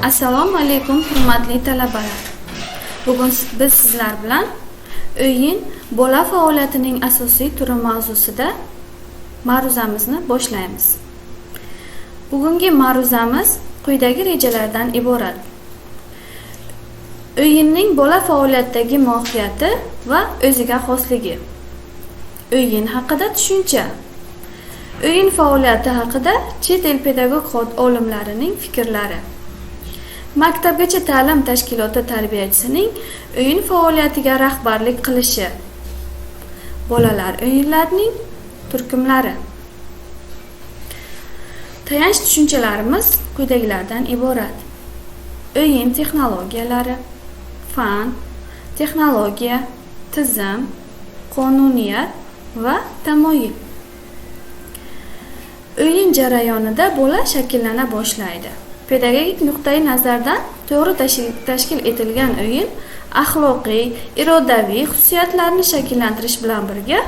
Assalomu alaykum hurmatli talabalar. Bugun biz sizlar bilan o'yin bola faoliyatining asosiy turi mavzusida ma'ruzamizni boshlaymiz. Bugungi ma'ruzamiz quyidagi rejalardan iborat. O'yinning bola faoliyatidagi mohiyati va o'ziga xosligi. O'yin haqida tushuncha. O'yin faoliyati haqida chet el pedagog olimlarining fikrlari. Maktabgacha ta'lim tashkiloti tarbiyachisining o'yin faoliyatiga rahbarlik qilishi. Bolalar o'yinlarining turkumlari. Tayanch tushunchalarimiz quyidagilardan iborat. O'yin texnologiyalari, fan, texnologiya, tizim, qonuniyat va tamoyil. O'yin jarayonida bola shakllana boshlaydi. Pedagogik nuqtai nazardan to'g'ri tashkil etilgan o'yin axloqiy, irodaviy xususiyatlarni shakllantirish bilan birga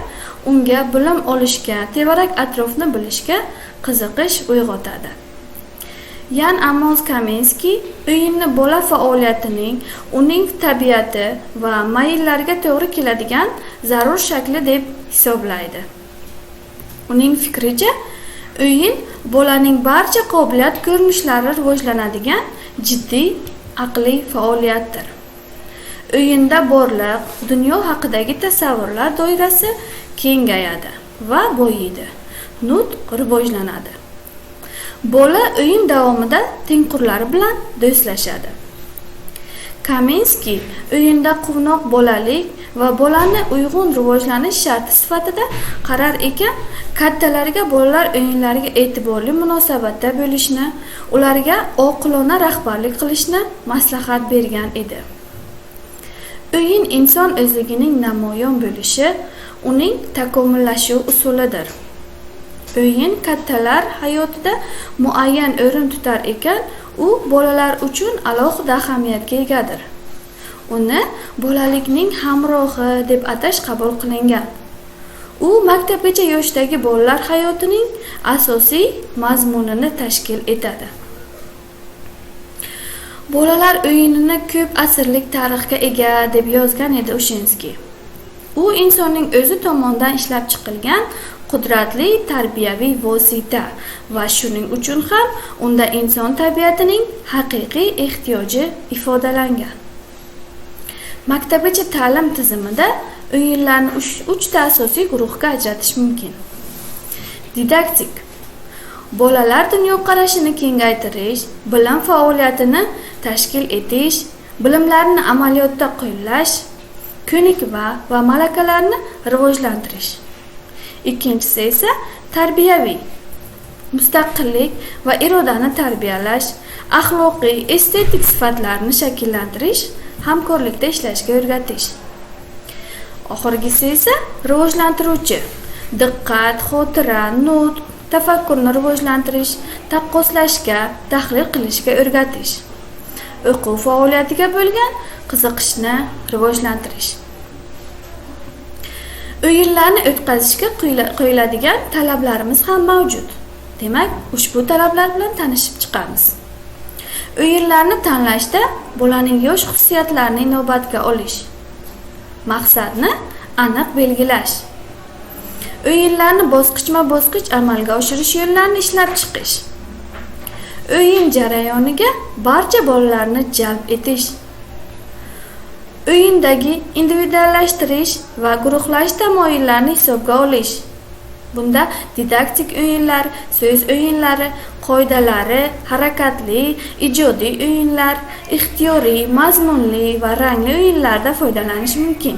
unga bilim olishga, tevarak atrofni bilishga qiziqish uyg'otadi. Jan Amos Komenskiy o'yinni bola faoliyatining, uning tabiati va mayllariga to'g'ri keladigan zarur shakli deb hisoblaydi. Uning fikricha, o'yin bolaning barcha qobiliyat ko'rinishlari rivojlanadigan jiddiy aqliy faoliyatdir. O'yinda borliq, dunyo haqidagi tasavvurlar doirasi kengayadi va boyiydi. Nutq rivojlanadi. Bola o'yin davomida tengqurlari bilan do'stlashadi. Komenskiy o'yinda quvnoq bolalik va bolani uyg'un rivojlanish sharti sifatida qarar ekan, kattalarga bolalar o'yinlariga e'tiborli munosabatda bo'lishni, ularga oqilona rahbarlik qilishni maslahat bergan edi. O'yin inson o'zligining namoyon bo'lishi, uning takomillashuv usulidir. O'yin kattalar hayotida muayyan o'rin tutar ekan, u bolalar uchun alohida ahamiyatga egadir. Uni bolalikning hamrohi deb atash qabul qilingan. U maktabgacha yoshdagi bolalar hayotining asosiy mazmunini tashkil etadi. Bolalar o'yinini ko'p asrlik tarixga ega deb yozgan edi Ushenskiy. U insonning o'zi tomonidan ishlab chiqilgan qudratli tarbiyaviy vosita va shuning uchun ham unda inson tabiatining haqiqiy ehtiyoji ifodalangan. Maktabgacha ta'lim tizimida o'yinlarni 3 ta asosiy guruhga ajratish mumkin. Didaktik. Bolalar dunyoqarashini kengaytirish, bilim faoliyatini tashkil etish, bilimlarni amaliyotda qo'llash, ko'nikma va malakalarni rivojlantirish. Ikkinchisi esa tarbiyaviy. Mustaqillik va irodani tarbiyalash, axloqiy, estetik sifatlarni shakllantirish, hamkorlikda ishlashga o'rgatish. Oxirgisi esa rivojlantiruvchi. Diqqat, xotira, nutq, tafakkurni rivojlantirish, taqqoslashga, tahlil qilishga o'rgatish. O'quv faoliyatiga bo'lgan qiziqishni rivojlantirish. O'yinlarni o'tkazishga qo'yiladigan talablarimiz ham mavjud. Demak, ushbu talablar bilan tanishib chiqamiz. O'yinlarni tanlashda bolaning yosh xususiyatlarini inobatga olish. Maqsadni aniq belgilash. O'yinlarni bosqichma-bosqich amalga oshirish yo'llarini ishlab chiqish. O'yin jarayoniga barcha bolalarni jalb etish. O'yindagi individuallashtirish va guruhlash tamoyillarini hisobga olish. Bunda didaktik o'yinlar, so'z o'yinlari, qoidalari, harakatli, ijodiy o'yinlar, ixtiyoriy, mazmunli va rangli o'yinlardan foydalanish mumkin.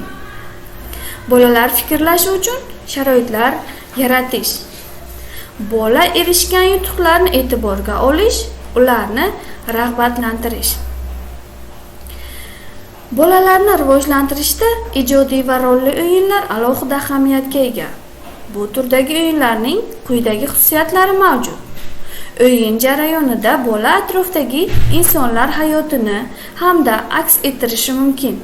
Bolalar fikrlashi uchun sharoitlar yaratish. Bola erishgan yutuqlarni e'tiborga olish, ularni rag'batlantirish. Bolalarni rivojlantirishda ijodiy va rolli o'yinlar alohida ahamiyatga ega. Bu turdagi o'yinlarning quyidagi xususiyatlari mavjud. O'yin jarayonida bola atrofdagi insonlar hayotini hamda aks ettirishi mumkin.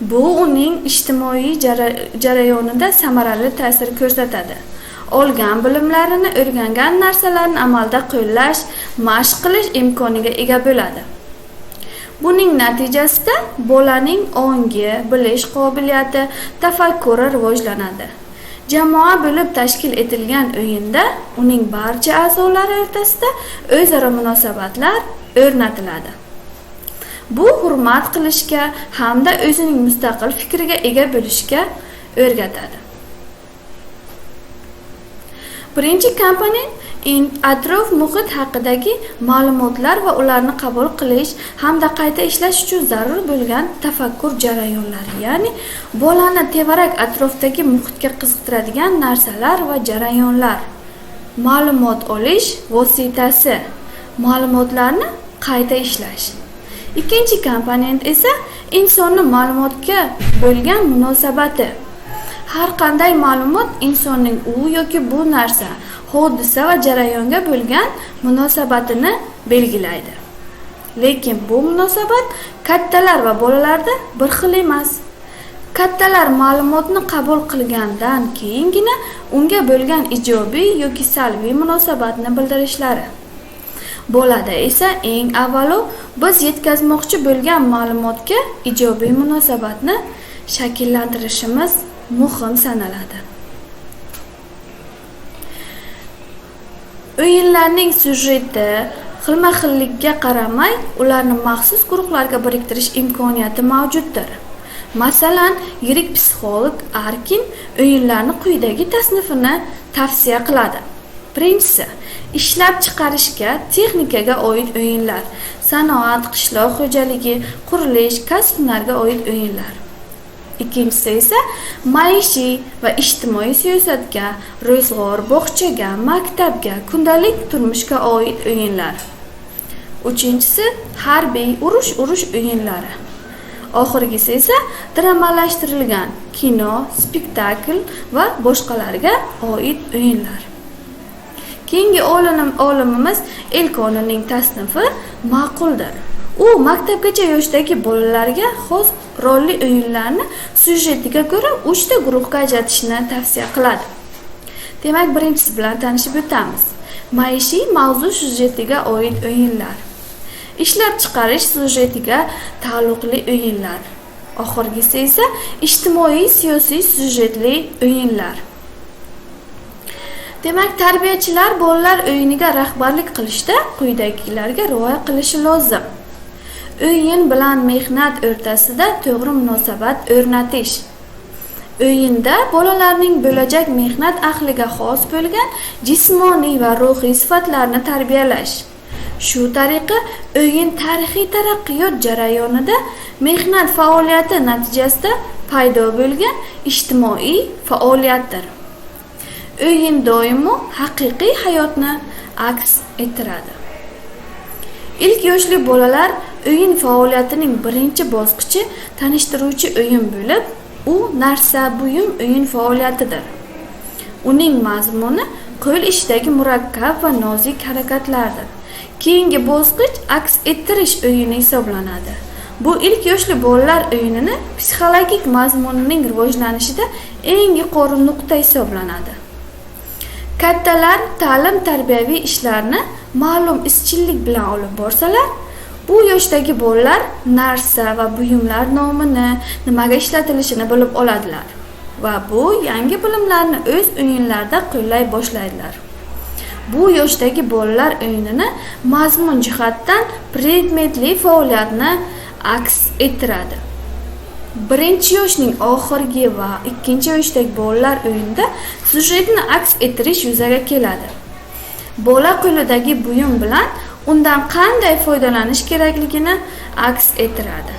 Bu uning ijtimoiy jarayonida samarali ta'sir ko'rsatadi. olgan bilimlarini, o'rgangan narsalarini amalda qo'llash, mashq qilish imkoniga ega bo'ladi. Buning natijasida bolaning ongi, bilish qobiliyati, tafakkuri rivojlanadi. Jamoa bo'lib tashkil etilgan o'yinda uning barcha a'zolari o'rtasida o'zaro munosabatlar o'rnatiladi. Bu hurmat qilishga hamda o'zining mustaqil fikriga ega bo'lishga o'rgatadi. Birinchi komponent atrof muhit haqidagi ma'lumotlar va ularni qabul qilish hamda qayta ishlash uchun zarur bo'lgan tafakkur jarayonlari, ya'ni bolani tevarak atrofdagi muhitga qiziqtiradigan narsalar va jarayonlar. Ma'lumot olish vositasi, ma'lumotlarni qayta ishlash. Ikkinchi komponent esa insonning ma'lumotga bo'lgan munosabati. Har qanday ma'lumot insonning u yoki bu narsa, hodisa va jarayonga bo'lgan munosabatini belgilaydi. Lekin bu munosabat kattalar va bolalarda bir xil emas. Kattalar ma'lumotni qabul qilgandan keyingina unga bo'lgan ijobiy yoki salbiy munosabatni bildirishlari. Bolada esa eng avvalo biz yetkazmoqchi bo'lgan ma'lumotga ijobiy munosabatni shakllantirishimiz muhim sanaladi. O'yinlarning syujeti xilma-xilligiga qaramay, ularni maxsus guruhlarga biriktirish imkoniyati mavjuddir. Masalan, yirik psixolog Arkin o'yinlarni quyidagi tasnifini tavsiya qiladi. Birinchisi, ishlab chiqarishga, texnikaga oid o'yinlar, sanoat, qishloq xo'jaligi, qurilish, kasb-hunarga oid o'yinlar. Ikkinchisi esa maishiy va ijtimoiy siyosatga, ro'zg'or, bog'chaga, maktabga, kundalik turmushga oid o'yinlar. Uchinchisi harbiy, urush o'yinlari. Oxirgisi esa dramalashtirilgan kino, spektakl va boshqalarga oid o'yinlar. Keyingi olimimiz Elkonning tasnifi ma'quldir. U maktabgacha yoshdagi bolalarga xos rolli o'yinlarni syujetiga ko'ra 3 ta guruhga ajratishni tavsiya qiladi. Demak, birinchisi bilan tanishib o'tamiz. Maishiy mavzu syujetiga oid o'yinlar. Ishlab chiqarish syujetiga taalluqli o'yinlar. Oxirgisi esa ijtimoiy siyosiy syujetli o'yinlar. Demak, tarbiyachilar bolalar o'yiniga rahbarlik qilishda quyidagilarga rioya qilishi lozim. O'yin bilan mehnat o'rtasida to'g'ri munosabat o'rnatish. O'yinda bolalarning bo'lajak mehnat ahliga xos bo'lgan jismoniy va ruhiy sifatlarni tarbiyalash. Shu tariqa o'yin tarixiy taraqqiyot jarayonida mehnat faoliyati natijasida paydo bo'lgan ijtimoiy faoliyatdir. O'yin doimo haqiqiy hayotni aks ettiradi. Ilk yoshli bolalar o'yin faoliyatining birinchi bosqichi tanishtiruvchi o'yin bo'lib, u narsa buyum o'yin faoliyatidir. Uning mazmuni qo'l ishidagi murakkab va nozik harakatlardir. Keyingi bosqich aks ettirish o'yini hisoblanadi. Bu ilk yoshli bolalar o'yinini psixologik mazmunining rivojlanishida eng yuqori nuqta hisoblanadi. Kattalar ta'lim-tarbiyaviy ishlarni ma'lum izchillik bilan olib borsalar, bu yoshdagi bolalar narsa va buyumlar nomini, nimaga ishlatilishini bilib oladilar va bu yangi bilimlarni o'z o'yinlarida qo'llay boshlaydilar. Bu yoshdagi bolalar o'yinini mazmun jihatdan predmetli faoliyatni aks ettiradi. Birinchi yoshning oxirgi va ikkinchi yoshdagi bolalar o'yinida syujetni aks ettirish yuzaga keladi. Bola qo'lidagi buyum bilan undan qanday foydalanish kerakligini aks ettiradi.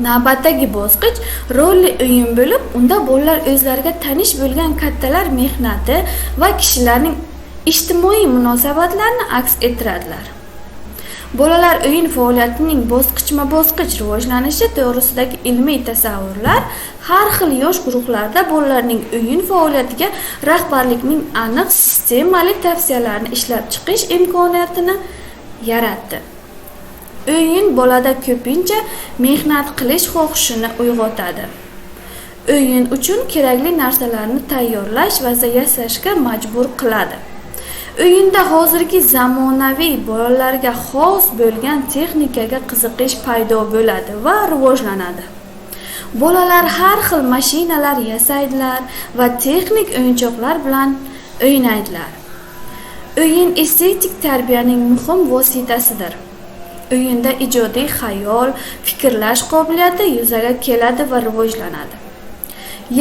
Navbatdagi bosqich rolli o'yin bo'lib, unda bolalar o'zlariga tanish bo'lgan kattalar mehnati va kishilarning ijtimoiy munosabatlarini aks ettiradilar. Bolalar o'yin faoliyatining bosqichma-bosqich rivojlanishi to'g'risidagi ilmiy tasavvurlar har xil yosh guruhlarda bolalarning o'yin faoliyatiga rahbarlikning aniq sistemali tavsiyalarini ishlab chiqish imkoniyatini yaratdi. O'yin bolada ko'pincha mehnat qilish xohishini uyg'otadi. o'yin uchun kerakli narsalarni tayyorlash va yasashga majbur qiladi. O'yinda hozirgi zamonaviy bolalarga xos bo'lgan texnikaga qiziqish paydo bo'ladi va rivojlanadi. Bolalar har xil mashinalar yasaydilar va texnik o'yinchoqlar bilan o'ynaydilar. O'yin estetik tarbiyaning muhim vositasidir. O'yinda ijodiy xayol, fikrlash qobiliyati yuzaga keladi va rivojlanadi.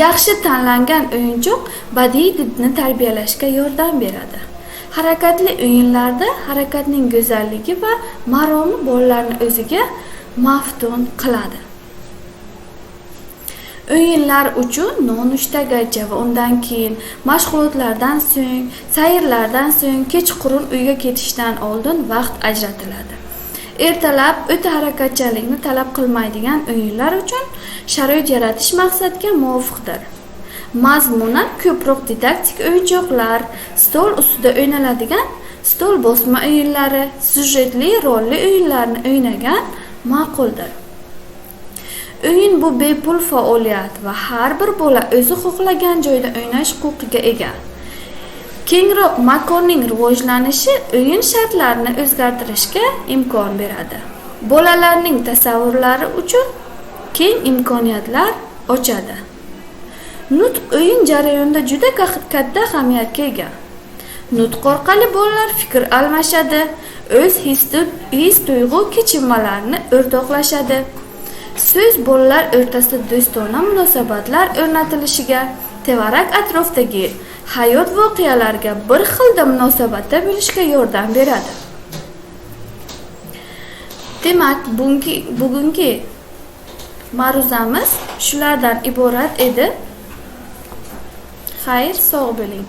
Yaxshi tanlangan o'yinchoq badiiy didni tarbiyalashga yordam beradi. Harakatli o'yinlarda harakatning go'zalligi va maromi bolalarni o'ziga maftun qiladi. O'yinlar uchun nonuchtagacha va undan keyin mashg'ulotlardan so'ng, sayrlardan so'ng kechqurun uyga ketishdan oldin vaqt ajratiladi. Ertalab o'ta harakatchanlikni talab qilmaydigan o'yinlar uchun sharoit yaratish maqsadga muvofiqdir. Mazmunan ko'proq didaktik o'yinchoqlar, stol ustida o'ynaladigan stol bosma o'yinlari, syujetli rolli o'yinlarni o'ynagan ma'quldir. O'yin bu bepul faoliyat va har bir bola o'zi xohlagan joyda o'ynash huquqiga ega. Kengroq makonning rivojlanishi o'yin shartlarini o'zgartirishga imkon beradi. Bolalarning tasavvurlari uchun keng imkoniyatlar ochadi. Nutq o'yin jarayonida juda katta ahamiyatga ega. Nutq orqali bolalar fikr almashadi, o'z his-tuyg'u kechinmalarini o'rtoqlashadi. So'z bolalar o'rtasida do'stona munosabatlar o'rnatilishiga, tevarak atrofdagi hayot voqealariga bir xilda munosabatda bo'lishga yordam beradi. Demak, bugungi ma'ruzamiz shulardan iborat edi. Xayr, sog' bo'ling.